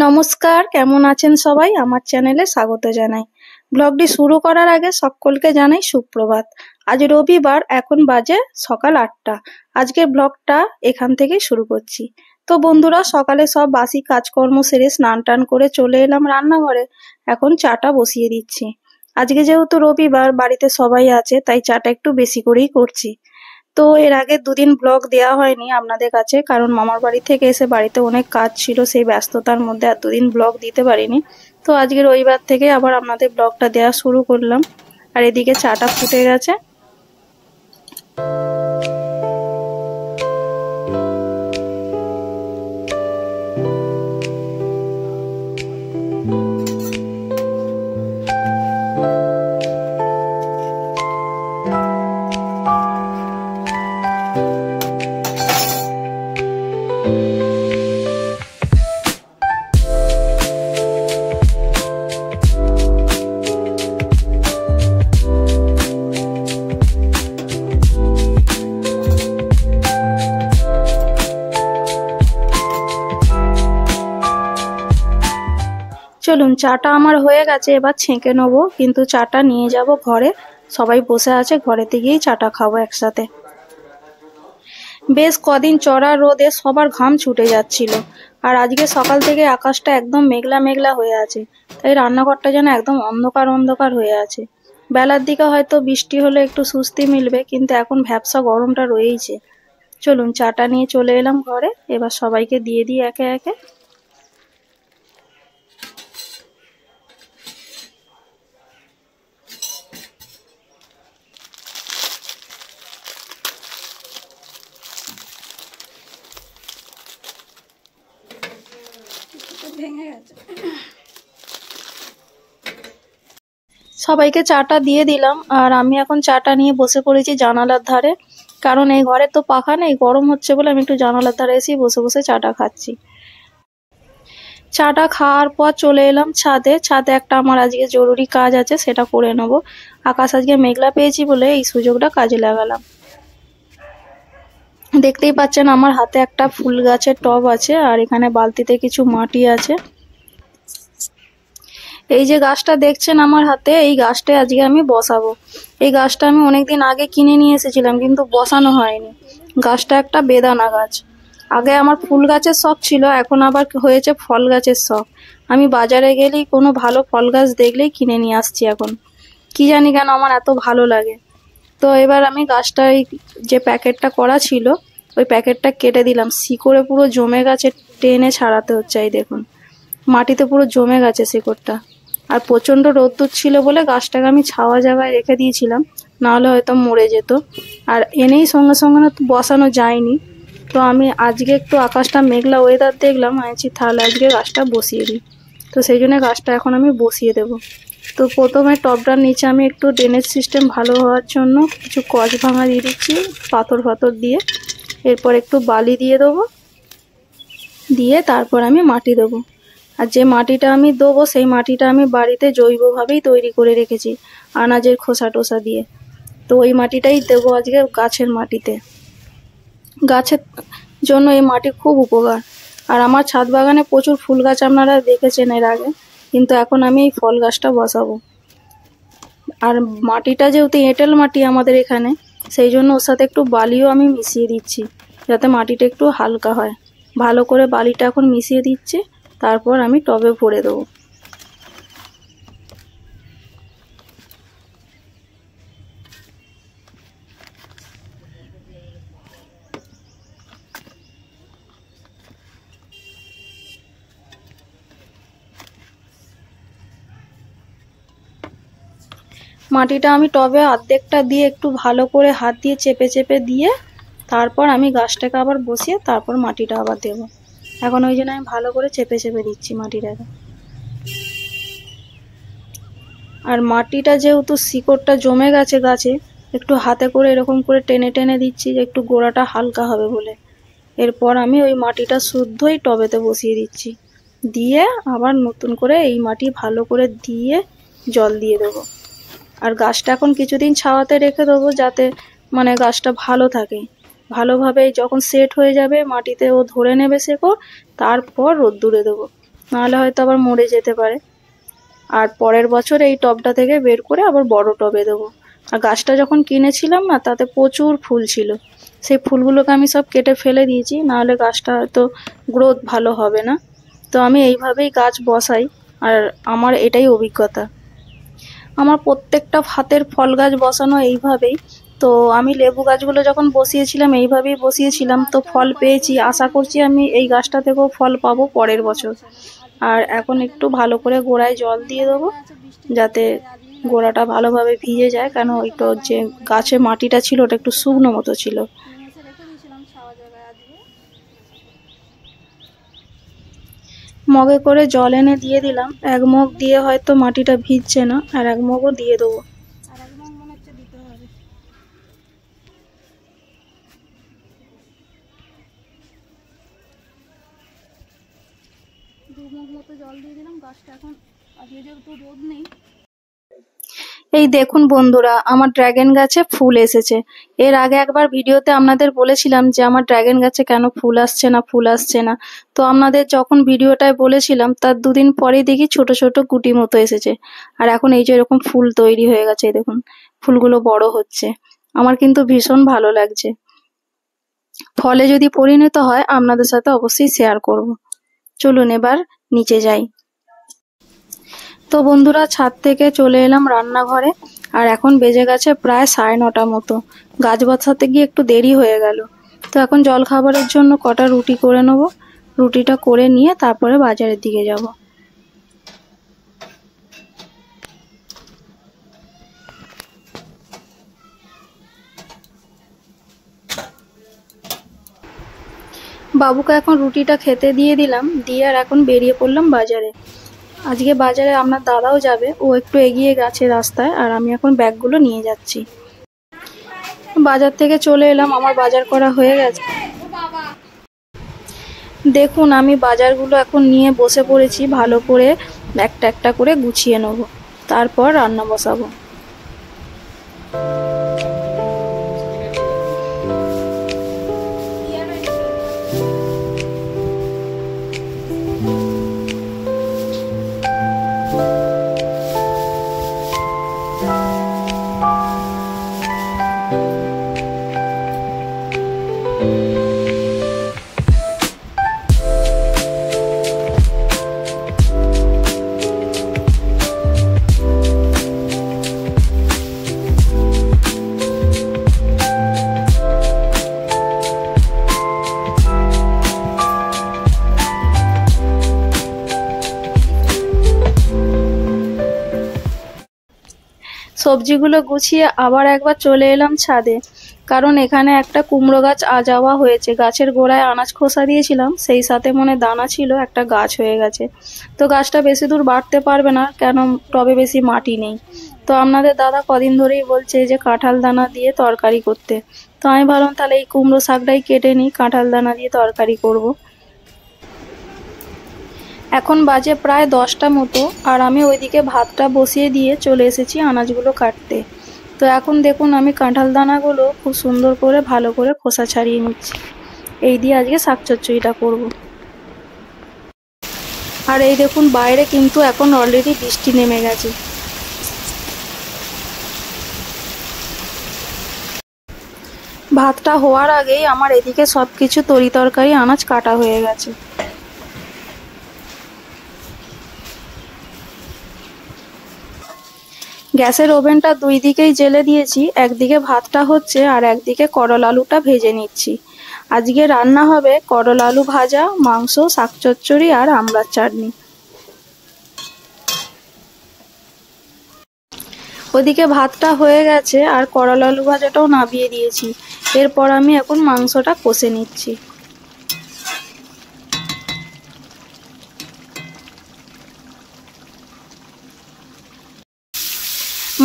নমস্কার, কেমন আছেন সবাই? আমার চ্যানেলে স্বাগত জানাই। ব্লগটি শুরু করার আগে সকলকে জানাই সুপ্রভাত। আজ রবিবার, এখন বাজে সকাল 8টা। আজকের ব্লগটা এখান থেকেই শুরু করছি। তো বন্ধুরা, সকালে সব বাসি কাজকর্ম সেরে স্নান টান করে চলে এলাম রান্নাঘরে। এখন চাটা বসিয়ে দিচ্ছি। আজকে যেহেতু রবিবার, বাড়িতে সবাই আছে, তাই চাটা একটু বেশি করেই করছি। তো এর আগে দুদিন ব্লগ দেওয়া হয়নি আপনাদের কাছে, কারণ মামার বাড়ি থেকে এসে বাড়িতে অনেক কাজ ছিল, সেই ব্যস্ততার মধ্যে আর দুদিন ব্লগ দিতে পারিনি। তো আজকে রবিবার থেকে আবার আপনাদের ব্লগটা দেওয়া শুরু করলাম। আর এদিকে চাটা ফুটে গেছে। চলুন, চাটা আমার হয়ে গেছে, এবার ছেঁকে নেবো। কিন্তু চাটা নিয়ে যাব ঘরে, সবাই বসে আছে, ঘরেতে গিয়েই চাটা খাবো একসাথে। বেশ কদিন চড়া রোদে সবার ঘাম ছুটে যাচ্ছিল। আর আজকে সকাল থেকে আকাশটা একদম মেঘলা মেঘলা হয়ে আছে, তাই রান্নাঘরটা যেন একদম অন্ধকার অন্ধকার হয়ে আছে। বেলার দিকে হয়তো বৃষ্টি হলে একটু স্বস্তি মিলবে, কিন্তু এখন ভ্যাপসা গরমটা রয়েইছে। চলুন, চাটা নিয়ে চলে এলাম ঘরে, এবার সবাইকে দিয়ে দিই একে একে। সবাইকে চাটা দিয়ে দিলাম, আর আমি এখন চাটা নিয়ে বসে পড়েছি জানালার ধারে। কারণ এই ঘরে তো পাখা নেই, গরম হচ্ছে বলে আমি একটু জানালার ধারে এসে বসে বসে চাটা খাচ্ছি। চাটা খাওয়ার পর চলে এলাম ছাদে। ছাদে একটা আমার আজকে জরুরি কাজ আছে, সেটা করে নেব। আকাশ আজকে মেঘলা পেয়েছি বলে এই সুযোগটা কাজে লাগালাম। দেখতেই পাচ্ছেন আমার হাতে একটা ফুল গাছের টব আছে, আর এখানে বালতিতে কিছু মাটি আছে। এই যে গাছটা দেখছেন আমার হাতে, এই গাছটা আজকে আমি বসাবো। এই গাছটা আমি অনেকদিন আগে কিনে নিয়ে এসেছিলাম, কিন্তু বসানো হয়নি। গাছটা একটা বেদানা গাছ। আগে আমার ফুল গাছের শখ ছিল, এখন আবার হয়েছে ফল গাছের শখ। আমি বাজারে গেলেই কোনো ভালো ফল গাছ দেখলেই কিনে নিয়ে আসছি এখন। কি জানি কেন আমার এত ভালো লাগে। তো এবার আমি গাছটা, যে প্যাকেটটা করা ছিল, ওই প্যাকেটটা কেটে দিলাম। শিকড়ে পুরো জমে গেছে, টেনে ছাড়াতে হচ্ছে। এই দেখুন, মাটিতে পুরো জমে গেছে শিকড়টা। আর প্রচন্ড রোদ্দুর ছিল বলে গাছটাকে আমি ছাওয়া জায়গায় রেখে দিয়েছিলাম, নাহলে হয়তো মরে যেত। আর এনেই সঙ্গে সঙ্গে না বসানো যায়নি। তো আমি আজকে একটু আকাশটা মেঘলা ওয়েদার দেখলাম, আছি তাহলে আজকে গাছটা বসিয়ে দিই। তো সেই জন্য গাছটা এখন আমি বসিয়ে দেব। তো প্রথমে টবটার নিচে আমি একটু ড্রেনেজ সিস্টেম ভালো হওয়ার জন্য কিছু কচ ভাঙা দিয়ে দিচ্ছি, পাথর ফাথর দিয়ে। এরপর একটু বালি দিয়ে দেবো, দিয়ে তারপর আমি মাটি দেবো। আর যে মাটিটা আমি দেবো, সেই মাটিটা আমি বাড়িতে জৈবভাবেই তৈরি করে রেখেছি, আনাজের খোসা টোসা দিয়ে। তো ওই মাটিটাই দেবো আজকে গাছের মাটিতে। গাছের জন্য এই মাটি খুব উপকার। আর আমার ছাদ বাগানে প্রচুর ফুল গাছ আপনারা দেখেছেন এর আগে, কিন্তু এখন আমি এই ফল গাছটা বসাবো। আর মাটিটা যেহেতু এঁটেল মাটি আমাদের এখানে, সেই জন্য ওর সাথে একটু বালিও আমি মিশিয়ে দিচ্ছি, যাতে মাটিটা একটু হালকা হয়। ভালো করে বালিটা এখন মিশিয়ে দিচ্ছি, তারপর আমি টবে ভরে দেবো। মাটিটা আমি টবে অর্ধেকটা দিয়ে একটু ভালো করে হাত দিয়ে চেপে চেপে দিয়ে, তারপর আমি গাছটাকে আবার বসিয়ে তারপর মাটিটা আবার দেবো। এখন ওই জন্য আমি ভালো করে চেপে চেপে দিচ্ছি মাটিটাকে। আর মাটিটা যেহেতু শিকড়টা জমে গেছে গাছে, একটু হাতে করে এরকম করে টেনে টেনে দিচ্ছি, যে একটু গোড়াটা হালকা হবে বলে। এরপর আমি ওই মাটিটা শুদ্ধই টবেতে বসিয়ে দিচ্ছি, দিয়ে আবার নতুন করে এই মাটি ভালো করে দিয়ে জল দিয়ে দেবো। আর গাছটা এখন কিছুদিন ছাওয়াতে রেখে দেবো, যাতে মানে গাছটা ভালো থাকে, ভালোভাবে যখন সেট হয়ে যাবে মাটিতে ও ধরে নেবে শেকড়, তারপর রোদ্দুরে দেবো। নাহলে হয়তো আবার মরে যেতে পারে। আর পরের বছর এই টবটা থেকে বের করে আবার বড় টবে দেবো। আর গাছটা যখন কিনেছিলাম না, তাতে প্রচুর ফুল ছিল, সেই ফুলগুলোকে আমি সব কেটে ফেলে দিয়েছি, নাহলে গাছটা হয়তো গ্রোথ ভালো হবে না। তো আমি এইভাবেই গাছ বসাই, আর আমার এটাই অভিজ্ঞতা। আমার প্রত্যেকটা হাতের ফল গাছ বসানো এইভাবেই। তো আমি লেবু গাছগুলো যখন বসিয়েছিলাম এইভাবেই বসিয়েছিলাম, তো ফল পেয়েছি। আশা করছি আমি এই গাছটা থেকেও ফল পাবো পরের বছর। আর এখন একটু ভালো করে গোড়ায় জল দিয়ে দেবো, যাতে গোড়াটা ভালোভাবে ভিজে যায়, কেন ওইটা যে গাছে মাটিটা ছিল ওটা একটু শুকনো মতো ছিল। মগে করে জল এনে দিয়ে দিলাম, এক মগ দিয়ে হয়তো মাটিটা ভিজছে না, আর এক মগও দিয়ে দেবো। এই দেখুন বন্ধুরা, আমার ড্রাগন গাছে ফুল এসেছে। এর আগে একবার ভিডিওতে আপনাদের বলেছিলাম যে আমার ড্রাগন গাছে কেন ফুল আসছে না, ফুল আসছে না। তো আপনাদের যখন ভিডিওটায় বলেছিলাম তার দুদিন পরেই দেখি ছোট ছোট গুটি মতো এসেছে। আর এখন এই যে এরকম ফুল তৈরি হয়ে গেছে, এই দেখুন ফুলগুলো বড় হচ্ছে। আমার কিন্তু ভীষণ ভালো লাগছে। ফলে যদি পরিণত হয় আপনাদের সাথে অবশ্যই শেয়ার করব। চলুন এবার নিচে যাই। তো বন্ধুরা, ছাদ থেকে চলে এলাম রান্নাঘরে, আর এখন বেজে গেছে প্রায় 9:30 মতো। গাছ বসাতে গিয়ে একটু দেরি হয়ে গেল। তো এখন জল খাবারের জন্য কটা রুটি করে নেবো। রুটিটা করে নিয়ে তারপরে বাজারের দিকে যাব। বাবুকে এখন রুটিটা খেতে দিয়ে দিলাম, দিয়ে আর এখন বেরিয়ে পড়লাম বাজারে। আজকে বাজারে আমার দাদাও যাবে, ও একটু এগিয়ে গেছে রাস্তায়, আর আমি এখন ব্যাগগুলো নিয়ে যাচ্ছি। বাজার থেকে চলে এলাম, আমার বাজার করা হয়ে গেছে। দেখুন আমি বাজারগুলো এখন নিয়ে বসে পড়েছি, ভালো করে একটা একটা করে গুছিয়ে নেব, তারপর রান্না বসাবো। সবজিগুলো গুছিয়ে আবার একবার চলে এলাম ছাদে, কারণ এখানে একটা কুমড়ো গাছ আজাওয়া হয়েছে। গাছের গোড়ায় আনাজ খোসা দিয়েছিলাম, সেই সাথে মনে দানা ছিল, একটা গাছ হয়ে গেছে। তো গাছটা বেশি দূর বাড়তে পারবে না, কেন টবে বেশি মাটি নেই। তো আপনাদের দাদা কদিন ধরেই বলছে যে কাঁঠাল দানা দিয়ে তরকারি করতে। তো আমি ভাবলাম তাহলে এই কুমড়ো শাকটাই কেটে নিই, কাঁঠাল দানা দিয়ে তরকারি করব। এখন বাজে প্রায় 10টা মতো, আর আমি ওইদিকে ভাতটা বসিয়ে দিয়ে চলে এসেছি আনাজগুলো কাটতে। তো এখন দেখুন আমি কাঁঠাল দানাগুলো খুব সুন্দর করে ভালো করে খোসা ছাড়িয়ে নিচ্ছি। এই দিয়ে আজকে শাক চচ্চড়িটা করব। আর এই দেখুন বাইরে কিন্তু এখন অলরেডি বৃষ্টি নেমে গেছে। ভাতটা হওয়ার আগেই আমার এদিকে সবকিছু তরি তরকারি আনাজ কাটা হয়ে গেছে। গ্যাসের ওভেনটা দুই দিকেই জ্বেলে দিয়েছি, একদিকে ভাতটা হচ্ছে আর একদিকে করলা আলুটা ভেজে নিচ্ছি। আজকে রান্না হবে করলা আলু ভাজা, মাংস, শাক চচ্চড়ি আর আমড়ার চাটনি। ওদিকে ভাতটা হয়ে গেছে আর করলা আলু ভাজাটাও নামিয়ে দিয়েছি। এরপর আমি এখন মাংসটা কষে নিচ্ছি।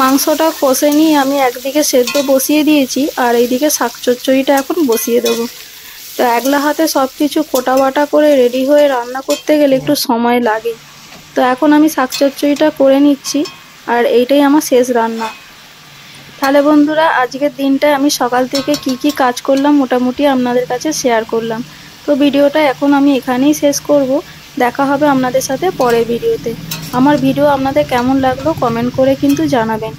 মাংসটা কষে নিয়ে আমি একদিকে সেদ্ধ বসিয়ে দিয়েছি, আর এইদিকে শাক চচ্চড়িটা এখন বসিয়ে দেবো। তো একলা হাতে সব কিছু কোটা বাটা করে রেডি হয়ে রান্না করতে গেলে একটু সময় লাগে। তো এখন আমি শাক চচ্চড়িটা করে নিচ্ছি, আর এইটাই আমার শেষ রান্না। তাহলে বন্ধুরা, আজকের দিনটায় আমি সকাল থেকে কি কি কাজ করলাম মোটামুটি আপনাদের কাছে শেয়ার করলাম। তো ভিডিওটা এখন আমি এখানেই শেষ করব। দেখা হবে আপনাদের সাথে পরের ভিডিওতে। আমার ভিডিও আপনাদের কেমন লাগলো কমেন্ট করে কিন্তু জানাবেন।